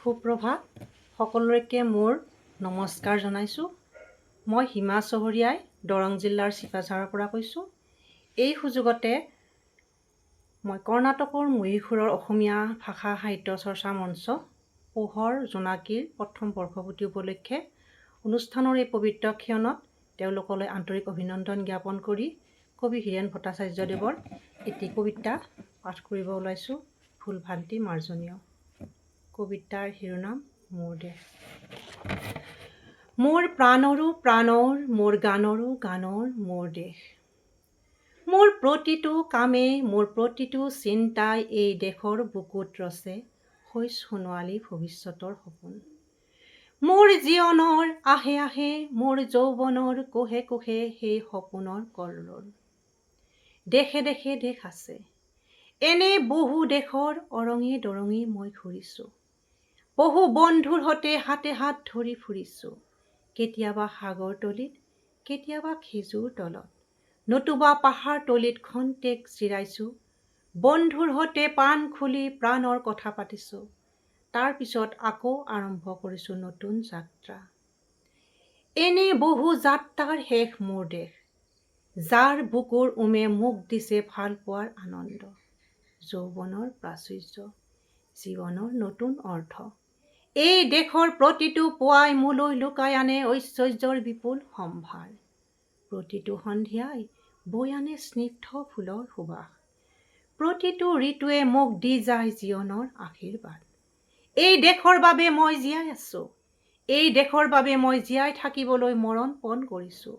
সুপ্ৰভাত সকলোকে মোৰ নমস্কাৰ জনাইছোঁ। মই হিমা চহৰীয়াই দৰং জিলাৰ চিপাঝাৰৰ পৰা কৈছোঁ। এই সুযোগতে মই কৰ্ণাটকৰ মহীশূৰৰ অসমীয়া ভাষা সাহিত্য চৰ্চা মঞ্চ পোহৰ জোনাকীৰ প্ৰথম বৰ্ষপূৰ্তি উপলক্ষে অনুষ্ঠানৰ এই পবিত্ৰ ক্ষণত তেওঁলোকলৈ আন্তৰিক অভিনন্দন জ্ঞাপন কৰি কবি হীৰেণ ভট্টাচাৰ্যদেৱৰ এটি কবিতা পাঠ কৰিব ওলাইছোঁ। ফুলভান্তি মাৰ্জনীয়। কবিতাৰ শিৰোনাম মোৰ দেশ। মোৰ প্ৰাণৰো প্ৰাণৰ, মোৰ গানৰো গানৰ মোৰ দেশ। মোৰ প্ৰতিটো কামে, মোৰ প্ৰতিটো চিন্তাই এই দেশৰ বুকুত ৰচে শইচ সোণোৱালী ভৱিষ্যতৰ সপোন। মোৰ জীৱনৰ আহে আহে, মোৰ যৌৱনৰ কোহে কোহে সেই সপোনৰ কল্লোল। দেশে দেশে দেশ আছে, এনে বহু দেশৰ অৰঙি দৰঙি মই ঘূৰিছোঁ। বহু বন্ধুৰ সতে হাতে হাত ধৰি ফুৰিছোঁ। কেতিয়াবা সাগৰ তলিত, কেতিয়াবা খেজুৰ তলত, নতুবা পাহাৰ তলিত খন্তেক জিৰাইছোঁ। বন্ধুৰ সতে প্ৰাণ খুলি প্ৰাণৰ কথা পাতিছোঁ। তাৰ পিছত আকৌ আৰম্ভ কৰিছোঁ নতুন যাত্ৰা। এনে বহু যাত্ৰাৰ শেষ মোৰ দেশ, যাৰ বুকুৰ উমে মোক দিছে ভাল পোৱাৰ আনন্দ, যৌৱনৰ প্ৰাচুৰ্য, জীৱনৰ নতুন অৰ্থ। এই দেশৰ প্ৰতিটো পুৱাই মোলৈ লুকাই আনে ঐশ্বৰ্যৰ বিপুল সম্ভাৰ। প্ৰতিটো সন্ধিয়াই বৈ আনে স্নিগ্ধ ফুলৰ সুবাস। প্ৰতিটো ঋতুৱে মোক দি যায় জীৱনৰ আশীৰ্বাদ। এই দেশৰ বাবে মই জীয়াই আছোঁ, এই দেশৰ বাবে মই জীয়াই থাকিবলৈ মৰণ পণ কৰিছোঁ।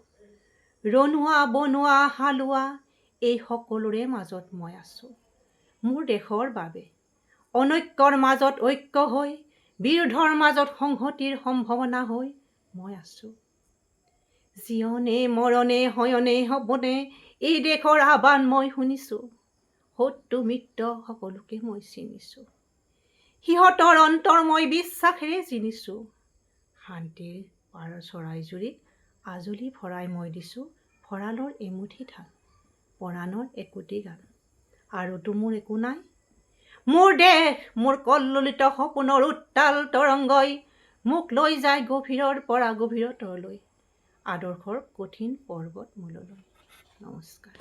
ৰনোৱা বনোৱা হালোৱা এই সকলোৰে মাজত মই আছোঁ। মোৰ দেশৰ বাবে অনৈক্যৰ মাজত ঐক্য হৈ, বিৰোধৰ মাজত সংহতিৰ সম্ভাৱনা হৈ মই আছোঁ। জীৱনে মৰণে শয়নে সপোনে এই দেশৰ আহ্বান মই শুনিছোঁ। শত্ৰু মিত্ৰ সকলোকে মই চিনিছোঁ। সিহঁতৰ অন্তৰ মই বিশ্বাসেৰে চিনিছোঁ। শান্তিৰ পাৰ চৰাইজুৰিত আজলি ভৰাই মই দিছোঁ ভঁৰালৰ এমুঠি ধান, পৰাণৰ একোটি গান। আৰুতো মোৰ একো নাই। মোৰ দেশ, মোৰ কল্লোলিত সপোনৰ উত্তাল তৰংগই মোক লৈ যায় গভীৰৰ পৰা গভীৰতৰলৈ, আদৰ্শৰ কঠিন পৰ্বত মূললৈ। নমস্কাৰ।